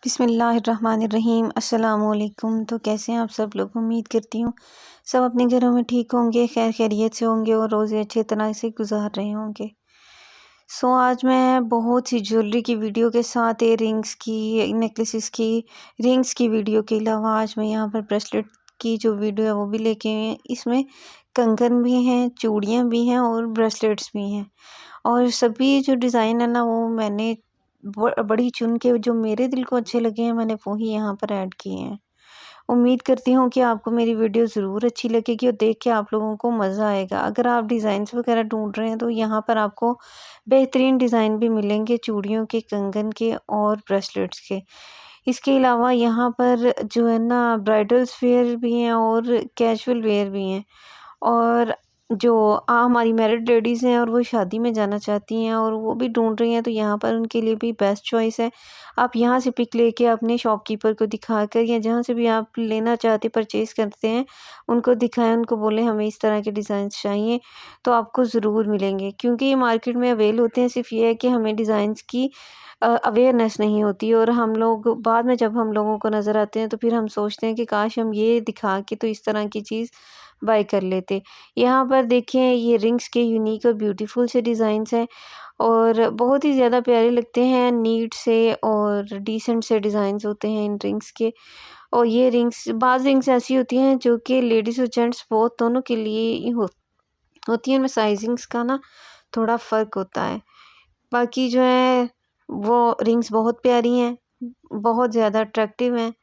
बिस्मिल्लाहिर्रहमानिर्रहीम अस्सलामुअलैकुम। तो कैसे हैं आप सब लोग? उम्मीद करती हूँ सब अपने घरों में ठीक होंगे, खैर खैरियत से होंगे और रोज़े अच्छे तरह से गुजार रहे होंगे। आज मैं बहुत सी ज्वेलरी की वीडियो के साथ इयररिंग्स की, नेकलेसेस की, रिंग्स की वीडियो के अलावा आज मैं यहाँ पर ब्रेसलेट की जो वीडियो है वो भी लेके आई हैं। इसमें कंगन भी हैं, चूड़ियाँ भी हैं और ब्रेसलेट्स भी हैं और सभी जो डिज़ाइन है ना वो मैंने बड़ी चुन के जो मेरे दिल को अच्छे लगे हैं मैंने वो ही यहाँ पर ऐड किए हैं। उम्मीद करती हूँ कि आपको मेरी वीडियो ज़रूर अच्छी लगेगी और देख के आप लोगों को मज़ा आएगा। अगर आप डिज़ाइंस वगैरह ढूंढ रहे हैं तो यहाँ पर आपको बेहतरीन डिज़ाइन भी मिलेंगे चूड़ियों के, कंगन के और ब्रेसलेट्स के। इसके अलावा यहाँ पर जो है ना ब्राइडल्स वेयर भी हैं और कैजुअल वेयर भी हैं और जो हमारी मैरिड लेडीज़ हैं और वो शादी में जाना चाहती हैं और वो भी ढूंढ रही हैं तो यहाँ पर उनके लिए भी बेस्ट चॉइस है। आप यहाँ से पिक लेके अपने शॉपकीपर को दिखाकर या जहाँ से भी आप लेना चाहते परचेज़ करते हैं उनको दिखाएं, उनको बोलें हमें इस तरह के डिज़ाइंस चाहिए तो आपको ज़रूर मिलेंगे। क्योंकि ये मार्केट में अवेल होते हैं, सिर्फ ये है कि हमें डिज़ाइंस की अवेयरनेस नहीं होती और हम लोग बाद में जब हम लोगों को नज़र आते हैं तो फिर हम सोचते हैं कि काश हम ये दिखा के तो इस तरह की चीज़ बाय कर लेते। यहाँ पर देखें ये रिंग्स के यूनिक और ब्यूटीफुल से डिज़ाइंस हैं और बहुत ही ज़्यादा प्यारे लगते हैं, नीट से और डिसेंट से डिज़ाइंस होते हैं इन रिंग्स के। और ये रिंग्स, बाज़ रिंग्स ऐसी होती हैं जो कि लेडीज़ और जेंट्स बहुत दोनों के लिए ही होती हैं, उनमें साइजिंग्स का ना थोड़ा फ़र्क होता है। बाकी जो है वो रिंग्स बहुत प्यारी हैं, बहुत ज़्यादा अट्रैक्टिव हैं।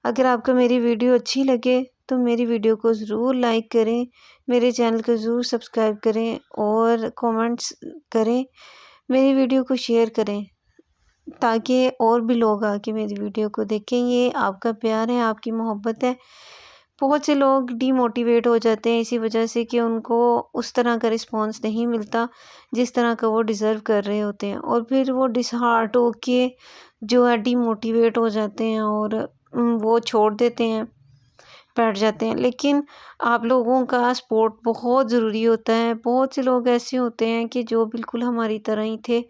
अगर आपको मेरी वीडियो अच्छी लगे तो मेरी वीडियो को ज़रूर लाइक करें, मेरे चैनल को ज़रूर सब्सक्राइब करें और कमेंट्स करें, मेरी वीडियो को शेयर करें ताकि और भी लोग आके मेरी वीडियो को देखें। ये आपका प्यार है, आपकी मोहब्बत है। बहुत से लोग डीमोटिवेट हो जाते हैं इसी वजह से कि उनको उस तरह का रिस्पॉन्स नहीं मिलता जिस तरह का वो डिज़र्व कर रहे होते हैं और फिर वो डिसहार्ट होके जो है डीमोटिवेट हो जाते हैं और वो छोड़ देते हैं, बैठ जाते हैं। लेकिन आप लोगों का सपोर्ट बहुत ज़रूरी होता है। बहुत से लोग ऐसे होते हैं कि जो बिल्कुल हमारी तरह ही थे,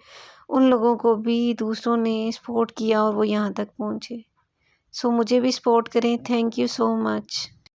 उन लोगों को भी दूसरों ने सपोर्ट किया और वो यहाँ तक पहुँचे। मुझे भी सपोर्ट करें। Thank you so much.